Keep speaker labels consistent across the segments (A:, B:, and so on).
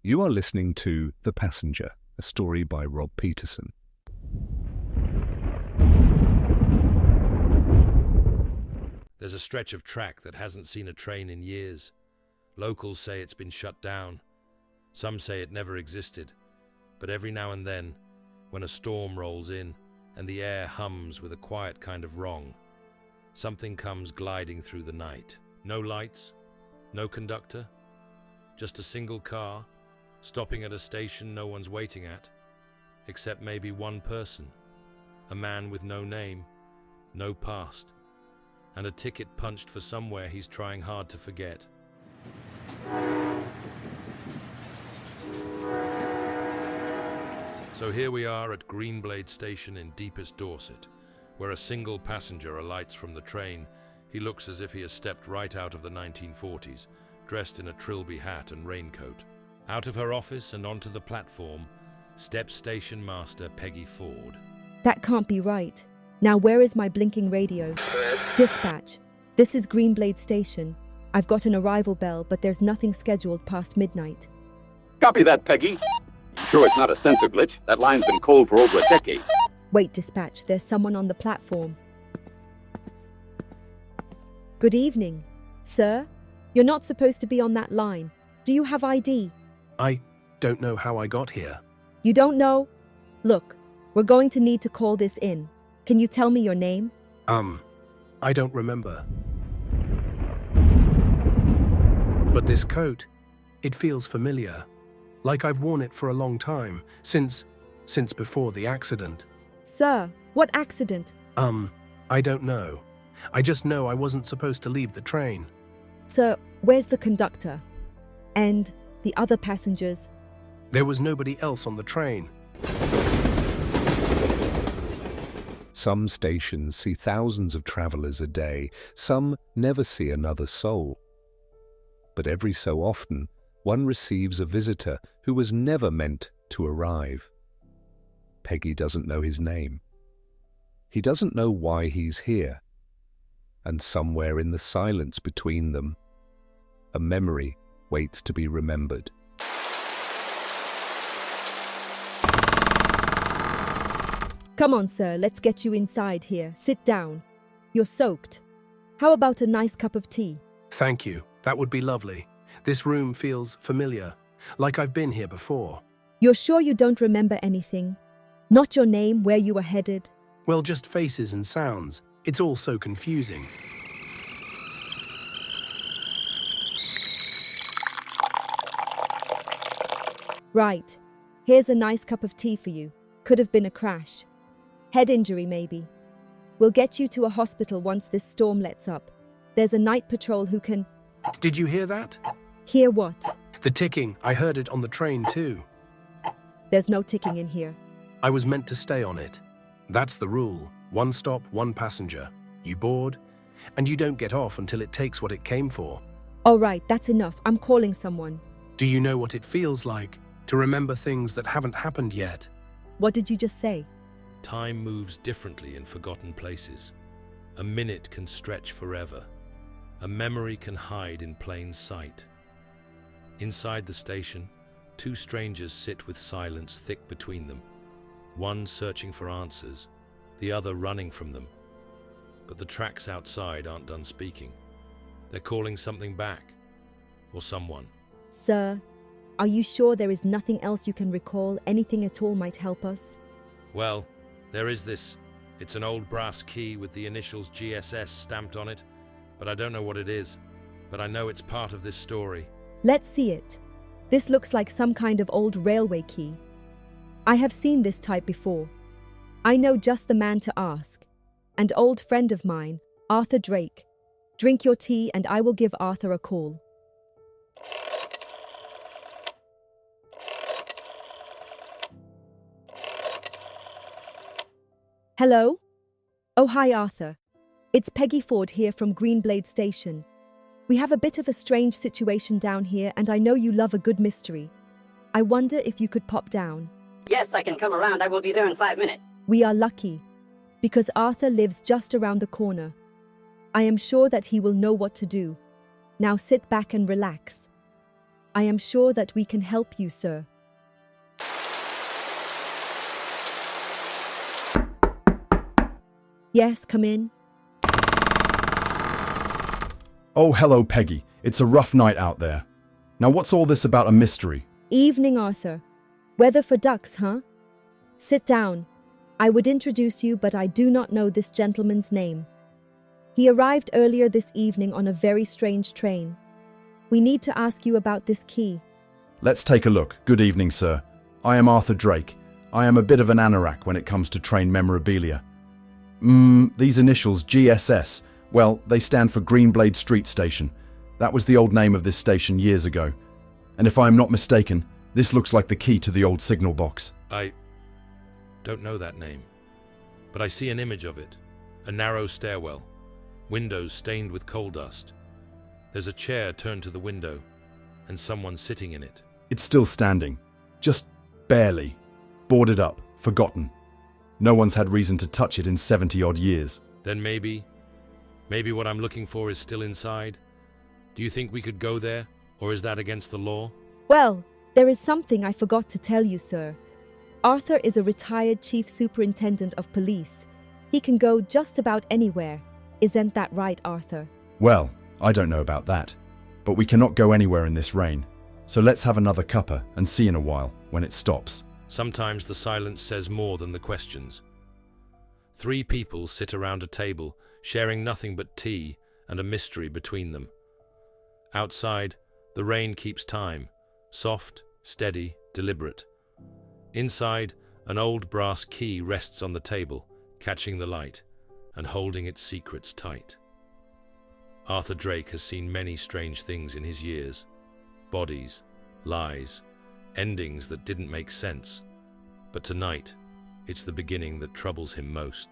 A: You are listening to The Passenger, a story by Rob Peterson.
B: There's a stretch of track that hasn't seen a train in years. Locals say it's been shut down. Some say it never existed. But every now and then, when a storm rolls in and the air hums with a quiet kind of wrong, something comes gliding through the night. No lights, no conductor, just a single car, stopping at a station no one's waiting at, except maybe one person, a man with no name, no past, and a ticket punched for somewhere he's trying hard to forget. So here we are at Greenblade Station in deepest Dorset, where a single passenger alights from the train. He looks as if he has stepped right out of the 1940s, dressed in a trilby hat and raincoat. Out of her office and onto the platform steps station master Peggy Ford.
C: That can't be right. Now where is my blinking radio? Dispatch. This is Greenblade Station. I've got an arrival bell, but there's nothing scheduled past midnight.
D: Copy that, Peggy. Sure it's not a sensor glitch. That line's been cold for over a decade.
C: Wait, dispatch. There's someone on the platform. Good evening. Sir, you're not supposed to be on that line. Do you have ID?
E: I don't know how I got here.
C: You don't know? Look, we're going to need to call this in. Can you tell me your name?
E: I don't remember. But this coat, it feels familiar. Like I've worn it for a long time, since before the accident.
C: Sir, what accident?
E: I don't know. I just know I wasn't supposed to leave the train.
C: Sir, where's the conductor? And the other passengers?
E: There was nobody else on the train.
A: Some stations see thousands of travelers a day. Some never see another soul. But every so often, one receives a visitor who was never meant to arrive. Peggy doesn't know his name. He doesn't know why he's here. And somewhere in the silence between them, a memory waits to be remembered.
C: Come on, sir, let's get you inside here. Sit down. You're soaked. How about a nice cup of tea?
E: Thank you. That would be lovely. This room feels familiar, like I've been here before.
C: You're sure you don't remember anything? Not your name, where you were headed?
E: Well, just faces and sounds. It's all so confusing.
C: Right. Here's a nice cup of tea for you. Could have been a crash. Head injury, maybe. We'll get you to a hospital once this storm lets up. There's a night patrol who can...
E: Did you hear that?
C: Hear what?
E: The ticking. I heard it on the train too.
C: There's no ticking in here.
E: I was meant to stay on it. That's the rule. One stop, one passenger. You board, and you don't get off until it takes what it came for.
C: All right, that's enough. I'm calling someone.
E: Do you know what it feels like to remember things that haven't happened yet?
C: What did you just say?
B: Time moves differently in forgotten places. A minute can stretch forever. A memory can hide in plain sight. Inside the station, two strangers sit with silence thick between them. One searching for answers, the other running from them. But the tracks outside aren't done speaking. They're calling something back, or someone.
C: Sir, are you sure there is nothing else you can recall? Anything at all might help us?
B: Well, there is this. It's an old brass key with the initials GSS stamped on it, but I don't know what it is. But I know it's part of this story.
C: Let's see it. This looks like some kind of old railway key. I have seen this type before. I know just the man to ask. An old friend of mine, Arthur Drake. Drink your tea and I will give Arthur a call. Hello? Oh, hi, Arthur. It's Peggy Ford here from Greenblade Station. We have a bit of a strange situation down here, and I know you love a good mystery. I wonder if you could pop down.
F: Yes, I can come around. I will be there in 5 minutes.
C: We are lucky, because Arthur lives just around the corner. I am sure that he will know what to do. Now sit back and relax. I am sure that we can help you, sir. Yes, come in.
G: Oh, hello, Peggy. It's a rough night out there. Now, what's all this about a mystery?
C: Evening, Arthur. Weather for ducks, huh? Sit down. I would introduce you, but I do not know this gentleman's name. He arrived earlier this evening on a very strange train. We need to ask you about this key.
G: Let's take a look. Good evening, sir. I am Arthur Drake. I am a bit of an anorak when it comes to train memorabilia. These initials, GSS, well, they stand for Greenblade Street Station. That was the old name of this station years ago. And if I am not mistaken, this looks like the key to the old signal box.
B: I don't know that name, but I see an image of it. A narrow stairwell, windows stained with coal dust. There's a chair turned to the window, and someone sitting in it.
G: It's still standing. Just barely. Boarded up. Forgotten. No one's had reason to touch it in 70-odd years.
B: Then maybe what I'm looking for is still inside? Do you think we could go there, or is that against the law?
C: Well, there is something I forgot to tell you, sir. Arthur is a retired chief superintendent of police. He can go just about anywhere. Isn't that right, Arthur?
G: Well, I don't know about that. But we cannot go anywhere in this rain. So let's have another cuppa and see in a while when it stops.
B: Sometimes the silence says more than the questions. 3 people sit around a table, sharing nothing but tea and a mystery between them. Outside, the rain keeps time, soft, steady, deliberate. Inside, an old brass key rests on the table, catching the light and holding its secrets tight. Arthur Drake has seen many strange things in his years. Bodies, lies, endings that didn't make sense. But tonight, it's the beginning that troubles him most.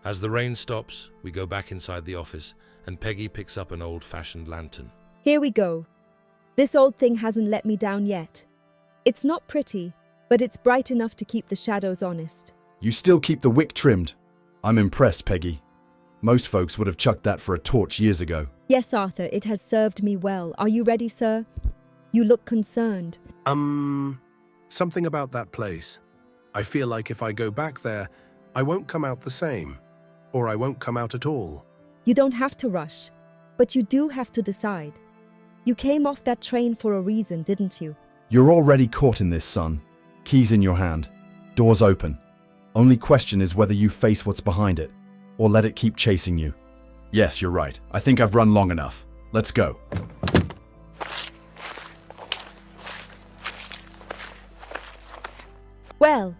B: As the rain stops, we go back inside the office and Peggy picks up an old-fashioned lantern.
C: Here we go. This old thing hasn't let me down yet. It's not pretty, but it's bright enough to keep the shadows honest.
G: You still keep the wick trimmed. I'm impressed, Peggy. Most folks would have chucked that for a torch years ago.
C: Yes, Arthur, it has served me well. Are you ready, sir? You look concerned.
E: Something about that place. I feel like if I go back there, I won't come out the same. Or I won't come out at all.
C: You don't have to rush, but you do have to decide. You came off that train for a reason, didn't you?
G: You're already caught in this, son. Keys in your hand. Doors open. Only question is whether you face what's behind it, or let it keep chasing you. Yes, you're right. I think I've run long enough. Let's go.
C: Well,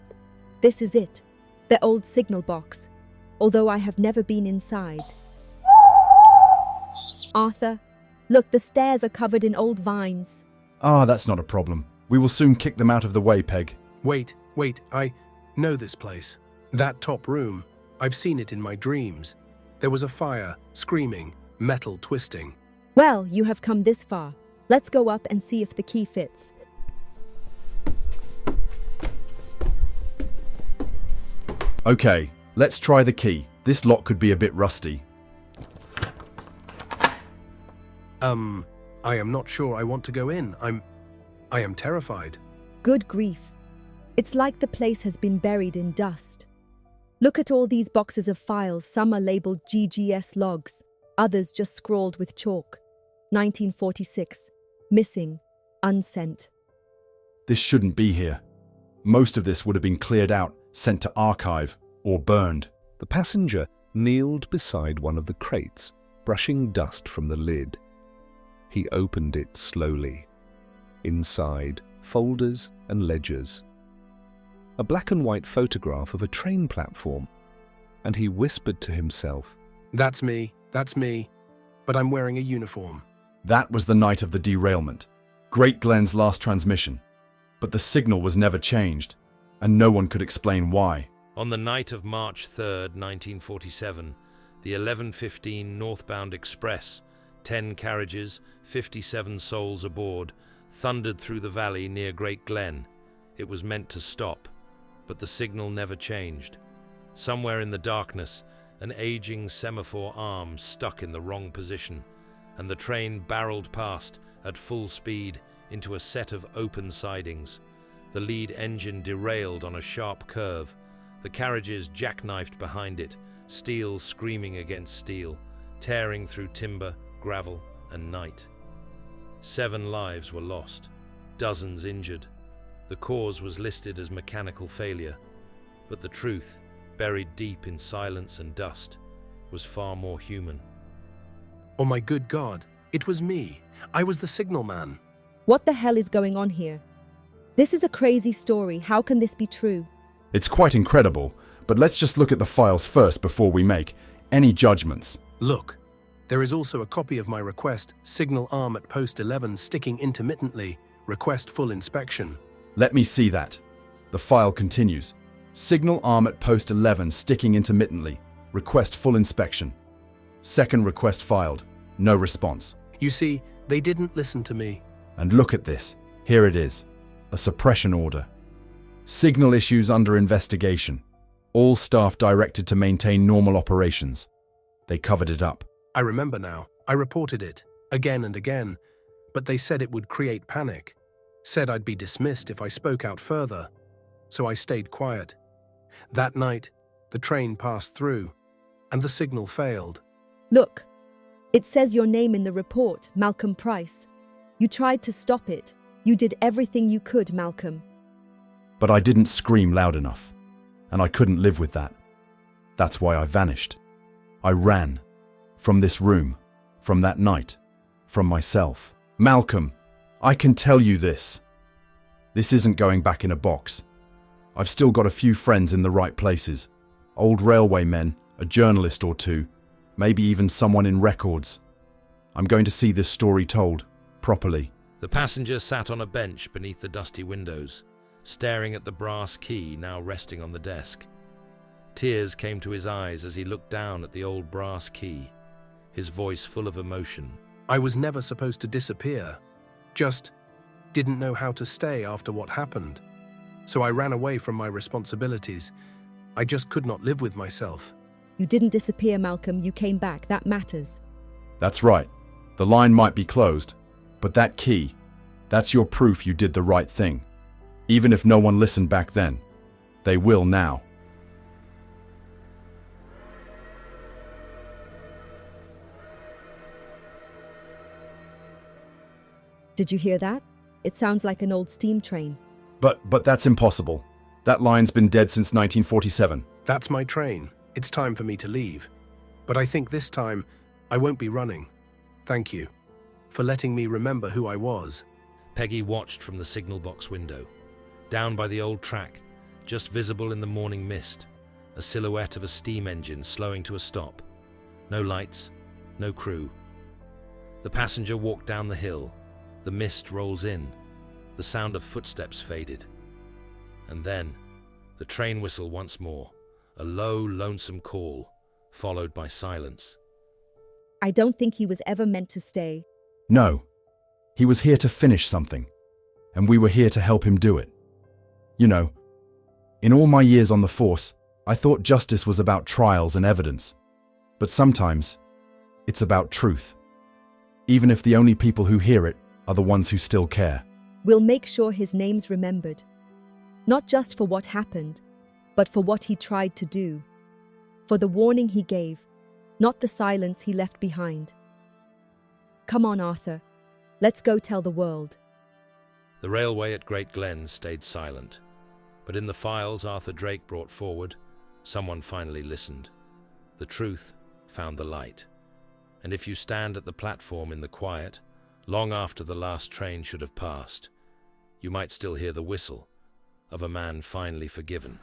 C: this is it. The old signal box. Although I have never been inside. Arthur, look, the stairs are covered in old vines.
G: Ah, that's not a problem. We will soon kick them out of the way, Peg.
E: Wait, I know this place. That top room. I've seen it in my dreams. There was a fire, screaming, metal twisting.
C: Well, you have come this far. Let's go up and see if the key fits.
G: Okay, let's try the key. This lock could be a bit rusty.
E: I am not sure I want to go in. I am terrified.
C: Good grief. It's like the place has been buried in dust. Look at all these boxes of files. Some are labeled GGS logs, others just scrawled with chalk. 1946. Missing. Unsent.
G: This shouldn't be here. Most of this would have been cleared out, sent to archive, or burned.
A: The passenger kneeled beside one of the crates, brushing dust from the lid. He opened it slowly. Inside, folders and ledgers. A black and white photograph of a train platform. And he whispered to himself,
E: That's me, but I'm wearing a uniform.
G: That was the night of the derailment. Great Glen's last transmission. But the signal was never changed, and no one could explain why.
B: On the night of March 3rd, 1947, the 11:15 northbound express, 10 carriages, 57 souls aboard, thundered through the valley near Great Glen. It was meant to stop, but the signal never changed. Somewhere in the darkness, an aging semaphore arm stuck in the wrong position, and the train barreled past at full speed into a set of open sidings. The lead engine derailed on a sharp curve. The carriages jackknifed behind it, steel screaming against steel, tearing through timber, gravel, and night. 7 lives were lost, dozens injured. The cause was listed as mechanical failure, but the truth, buried deep in silence and dust, was far more human.
E: Oh my good God, it was me. I was the signal man.
C: What the hell is going on here? This is a crazy story. How can this be true?
G: It's quite incredible, but let's just look at the files first before we make any judgments.
E: Look, there is also a copy of my request, signal arm at post 11 sticking intermittently, request full inspection.
G: Let me see that. The file continues. Signal arm at post 11 sticking intermittently, request full inspection. Second request filed, no response.
E: You see, they didn't listen to me.
G: And look at this. Here it is. A suppression order. Signal issues under investigation. All staff directed to maintain normal operations. They covered it up.
E: I remember now. I reported it, again and again, but they said it would create panic. Said I'd be dismissed if I spoke out further. So I stayed quiet. That night, the train passed through, and the signal failed.
C: Look, it says your name in the report, Malcolm Price. You tried to stop it. You did everything you could, Malcolm.
G: But I didn't scream loud enough, and I couldn't live with that. That's why I vanished. I ran. From this room, from that night, from myself. Malcolm, I can tell you this. This isn't going back in a box. I've still got a few friends in the right places. Old railway men, a journalist or two, maybe even someone in records. I'm going to see this story told, properly.
B: The passenger sat on a bench beneath the dusty windows, staring at the brass key now resting on the desk. Tears came to his eyes as he looked down at the old brass key, his voice full of emotion.
E: I was never supposed to disappear. Just didn't know how to stay after what happened. So I ran away from my responsibilities. I just could not live with myself.
C: You didn't disappear, Malcolm. You came back. That matters.
G: That's right. The line might be closed, but that key, that's your proof you did the right thing. Even if no one listened back then, they will now.
C: Did you hear that? It sounds like an old steam train.
G: But that's impossible. That line's been dead since 1947.
E: That's my train. It's time for me to leave. But I think this time, I won't be running. Thank you for letting me remember who I was.
B: Peggy watched from the signal box window. Down by the old track, just visible in the morning mist, a silhouette of a steam engine slowing to a stop. No lights, no crew. The passenger walked down the hill. The mist rolls in. The sound of footsteps faded. And then, the train whistle once more, a low, lonesome call, followed by silence.
C: I don't think he was ever meant to stay.
G: No. He was here to finish something, and we were here to help him do it. You know, in all my years on the force, I thought justice was about trials and evidence. But sometimes, it's about truth. Even if the only people who hear it are the ones who still care.
C: We'll make sure his name's remembered. Not just for what happened, but for what he tried to do. For the warning he gave, not the silence he left behind. Come on, Arthur. Let's go tell the world.
B: The railway at Great Glen stayed silent. But in the files Arthur Drake brought forward, someone finally listened. The truth found the light. And if you stand at the platform in the quiet, long after the last train should have passed, you might still hear the whistle of a man finally forgiven.